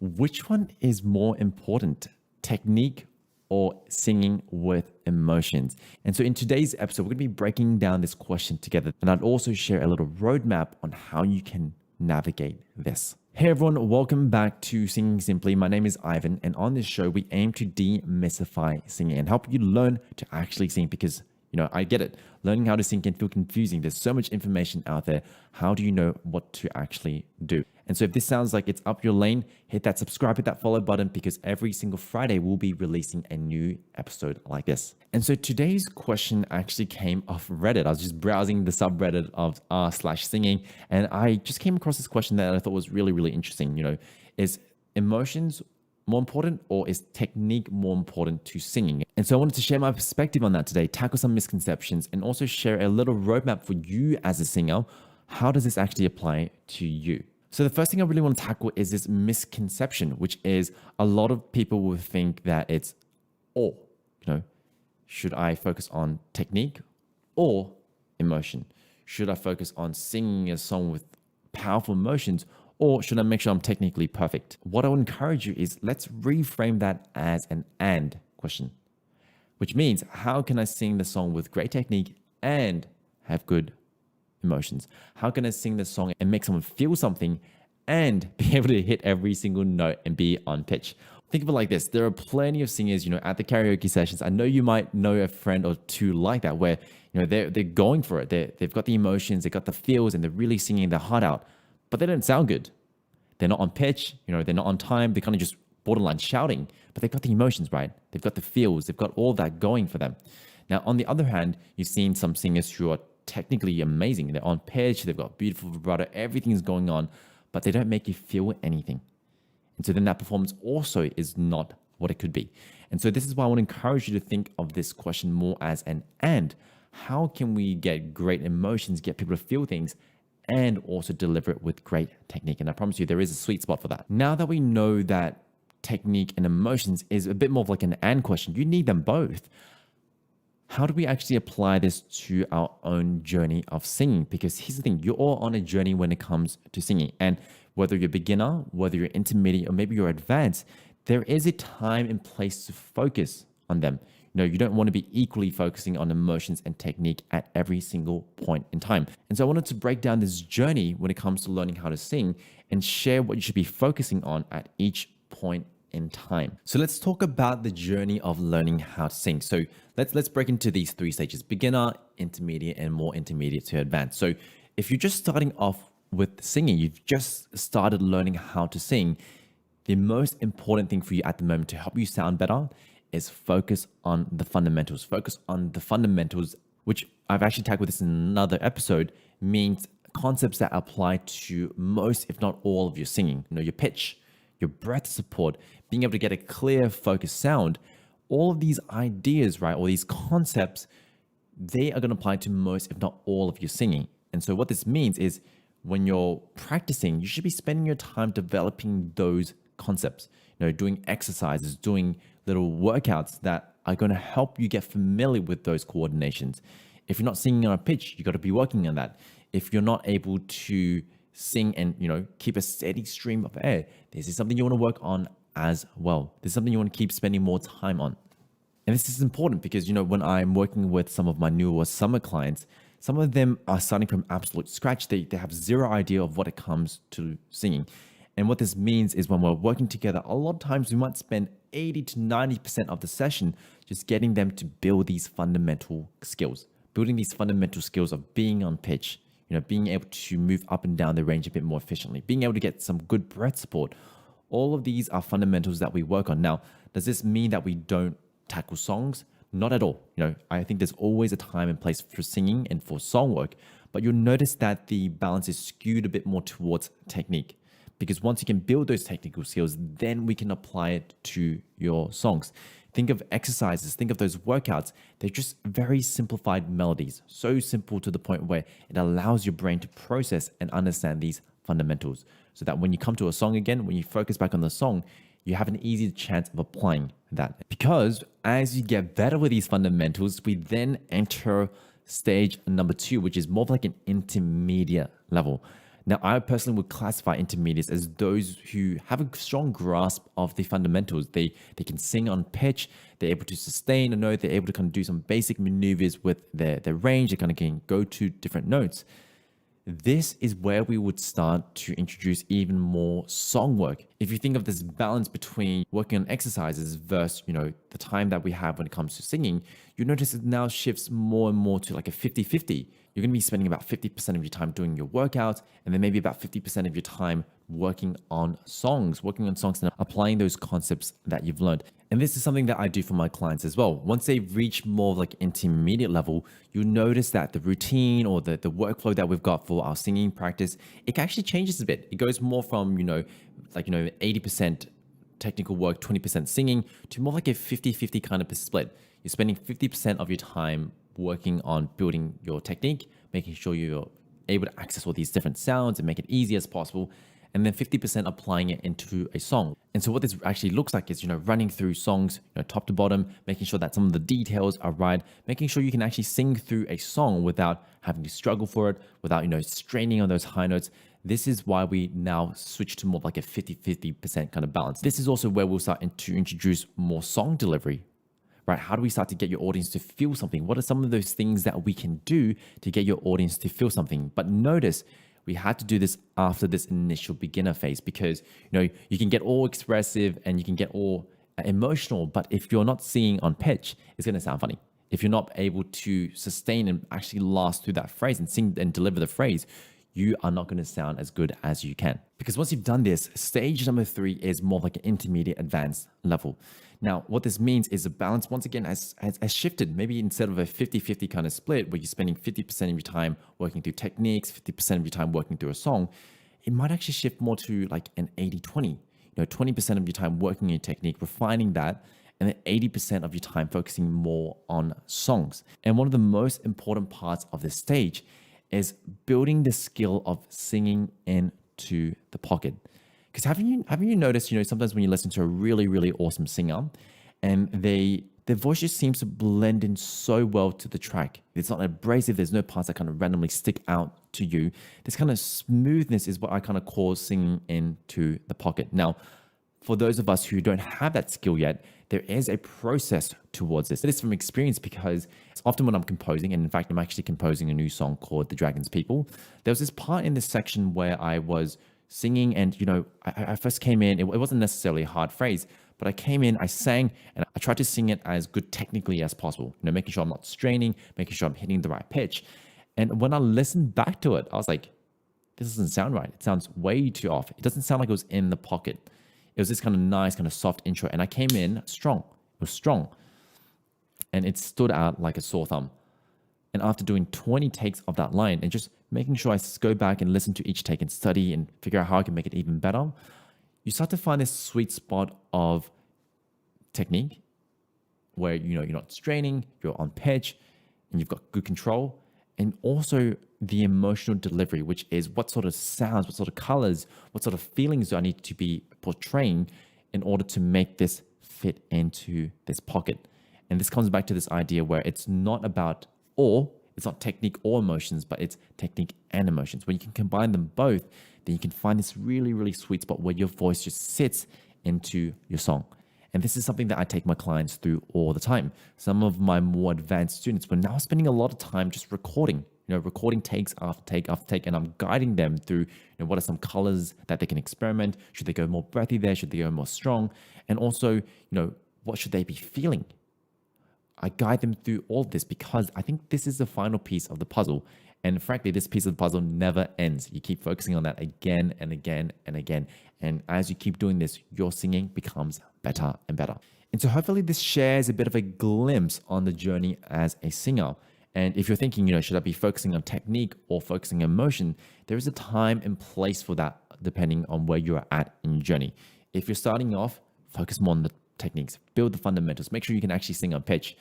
Which one is more important, technique or singing with emotions? And so in today's episode, we're going to be breaking down this question together. And I'd also share a little roadmap on how you can navigate this. Hey everyone, welcome back to Singing Simply. My name is Ivan, and on this show, we aim to demystify singing and help you learn to actually sing because I get it. Learning how to sing can feel confusing. There's so much information out there. How do you know what to actually do? And so if this sounds like it's up your lane, hit that subscribe, hit that follow button because every single Friday we'll be releasing a new episode like this. And so today's question actually came off Reddit. I was just browsing the subreddit of r/singing, and I just came across this question that I thought was really, really interesting. Is emotions more important or is technique more important to singing? And so I wanted to share my perspective on that today, tackle some misconceptions, and also share a little roadmap for you as a singer. How does this actually apply to you? So the first thing I really want to tackle is this misconception, which is a lot of people will think that it's should I focus on technique or emotion? Should I focus on singing a song with powerful emotions, or should I make sure I'm technically perfect? What I would encourage you is let's reframe that as an and question, which means how can I sing the song with great technique and have good emotions? How can I sing the song and make someone feel something and be able to hit every single note and be on pitch? Think of it like this. There are plenty of singers, at the karaoke sessions. I know you might know a friend or two like that where, they're going for it. They've got the emotions, they've got the feels, and they're really singing their heart out, but they don't sound good. They're not on pitch, they're not on time. They're kind of just borderline shouting, but they've got the emotions, right? They've got the feels, they've got all that going for them. Now, on the other hand, you've seen some singers who are technically amazing. They're on pitch, they've got beautiful vibrato, everything's going on, but they don't make you feel anything. And so then that performance also is not what it could be. And so this is why I want to encourage you to think of this question more as an and. How can we get great emotions, get people to feel things, and also deliver it with great technique? And I promise you, there is a sweet spot for that. Now that we know that technique and emotions is a bit more of like an and question, you need them both. How do we actually apply this to our own journey of singing? Because here's the thing, you're all on a journey when it comes to singing. And whether you're beginner, whether you're intermediate, or maybe you're advanced, there is a time and place to focus on them. You don't want to be equally focusing on emotions and technique at every single point in time. And so I wanted to break down this journey when it comes to learning how to sing and share what you should be focusing on at each point in time. So let's talk about the journey of learning how to sing. So let's break into these three stages: beginner, intermediate, and more intermediate to advanced. So if you're just starting off with singing, you've just started learning how to sing, the most important thing for you at the moment to help you sound better is focus on the fundamentals. Focus on the fundamentals, which I've actually tackled this in another episode, means concepts that apply to most, if not all, of your singing. Your pitch, your breath support, being able to get a clear, focused sound. All of these ideas, right, or these concepts, they are going to apply to most, if not all, of your singing. And so what this means is when you're practicing, you should be spending your time developing those concepts, doing exercises, doing little workouts that are going to help you get familiar with those coordinations. If you're not singing on a pitch, you got to be working on that. If you're not able to sing and, keep a steady stream of air, this is something you want to work on as well. This is something you want to keep spending more time on. And this is important because, when I'm working with some of my newer summer clients, some of them are starting from absolute scratch. They have zero idea of what it comes to singing. And what this means is when we're working together, a lot of times we might spend 80 to 90% of the session just getting them to build these fundamental skills, building these fundamental skills of being on pitch, being able to move up and down the range a bit more efficiently, being able to get some good breath support. All of these are fundamentals that we work on. Now, does this mean that we don't tackle songs? Not at all. I think there's always a time and place for singing and for song work, but you'll notice that the balance is skewed a bit more towards technique. Because once you can build those technical skills, then we can apply it to your songs. Think of exercises, think of those workouts. They're just very simplified melodies, so simple to the point where it allows your brain to process and understand these fundamentals so that when you come to a song again, when you focus back on the song, you have an easy chance of applying that. Because as you get better with these fundamentals, we then enter stage number 2, which is more of like an intermediate level. Now, I personally would classify intermediates as those who have a strong grasp of the fundamentals. They can sing on pitch, they're able to sustain a note, they're able to kind of do some basic maneuvers with their range, they kind of can go to different notes. This is where we would start to introduce even more song work. If you think of this balance between working on exercises versus, the time that we have when it comes to singing, you notice it now shifts more and more to like a 50-50. You're going to be spending about 50% of your time doing your workouts, and then maybe about 50% of your time working on songs and applying those concepts that you've learned. And this is something that I do for my clients as well. Once they reach more of like intermediate level, you'll notice that the routine or the workflow that we've got for our singing practice, it actually changes a bit. It goes more from, 80% technical work, 20% singing, to more like a 50-50 kind of split. You're spending 50% of your time working on building your technique, making sure you're able to access all these different sounds and make it easy as possible, and then 50% applying it into a song. And so what this actually looks like is, running through songs, top to bottom, making sure that some of the details are right, making sure you can actually sing through a song without having to struggle for it, without, straining on those high notes. This is why we now switch to more like a 50-50% kind of balance. This is also where we'll start to introduce more song delivery, right? How do we start to get your audience to feel something? What are some of those things that we can do to get your audience to feel something? But notice, we had to do this after this initial beginner phase because, you can get all expressive and you can get all emotional, but if you're not singing on pitch, it's going to sound funny. If you're not able to sustain and actually last through that phrase and sing and deliver the phrase, you are not going to sound as good as you can. Because once you've done this, stage number 3 is more like an intermediate advanced level. Now, what this means is the balance once again has shifted. Maybe instead of a 50-50 kind of split where you're spending 50% of your time working through techniques, 50% of your time working through a song, it might actually shift more to like an 80-20. 20% of your time working in technique, refining that, and then 80% of your time focusing more on songs. And one of the most important parts of this stage is building the skill of singing into the pocket. Because haven't you noticed, sometimes when you listen to a really, really awesome singer and their voice just seems to blend in so well to the track. It's not abrasive. There's no parts that kind of randomly stick out to you. This kind of smoothness is what I kind of call singing into the pocket. Now, for those of us who don't have that skill yet, there is a process towards this. It is from experience because it's often when I'm composing, and in fact, I'm actually composing a new song called The Dragon's People. There was this part in this section where I was singing and, I first came in, it wasn't necessarily a hard phrase, but I came in, I sang, and I tried to sing it as good technically as possible, making sure I'm not straining, making sure I'm hitting the right pitch. And when I listened back to it, I was like, this doesn't sound right. It sounds way too off. It doesn't sound like it was in the pocket. It was this kind of nice, kind of soft intro. And I came in strong. It was strong. And it stood out like a sore thumb. And after doing 20 takes of that line and just making sure I go back and listen to each take and study and figure out how I can make it even better, you start to find this sweet spot of technique where, you're not straining, you're on pitch, and you've got good control. And also the emotional delivery, which is what sort of sounds, what sort of colors, what sort of feelings do I need to be portraying in order to make this fit into this pocket. And this comes back to this idea where it's not about it's not technique or emotions, but it's technique and emotions. When you can combine them both, then you can find this really, really sweet spot where your voice just sits into your song. And this is something that I take my clients through all the time. Some of my more advanced students were now spending a lot of time just recording, recording takes after take after take, and I'm guiding them through, what are some colors that they can experiment? Should they go more breathy there? Should they go more strong? And also, what should they be feeling? I guide them through all of this because I think this is the final piece of the puzzle. And frankly, this piece of the puzzle never ends. You keep focusing on that again and again and again. And as you keep doing this, your singing becomes better and better. And so hopefully this shares a bit of a glimpse on the journey as a singer. And if you're thinking, should I be focusing on technique or focusing on emotion, there is a time and place for that depending on where you're at in your journey. If you're starting off, focus more on the techniques, build the fundamentals, make sure you can actually sing on pitch.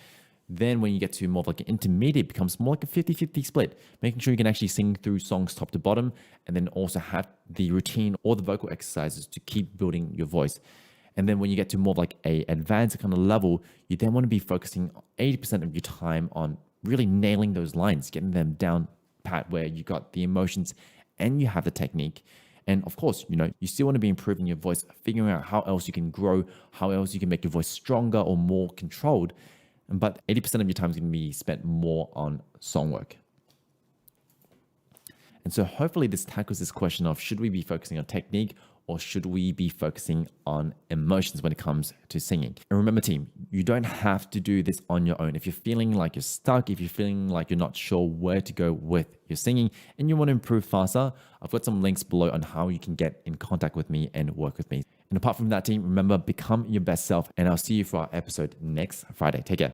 Then when you get to more of like an intermediate, it becomes more like a 50-50 split, making sure you can actually sing through songs top to bottom, and then also have the routine or the vocal exercises to keep building your voice. And then when you get to more of like a advanced kind of level, you then want to be focusing 80% of your time on really nailing those lines, getting them down pat where you got the emotions and you have the technique. And of course, you still want to be improving your voice, figuring out how else you can grow, how else you can make your voice stronger or more controlled. But 80% of your time is going to be spent more on song work. And so hopefully this tackles this question of, should we be focusing on technique or should we be focusing on emotions when it comes to singing? And remember, team, you don't have to do this on your own. If you're feeling like you're stuck, if you're feeling like you're not sure where to go with your singing and you want to improve faster, I've got some links below on how you can get in contact with me and work with me. And apart from that, team, remember, become your best self, and I'll see you for our episode next Friday. Take care.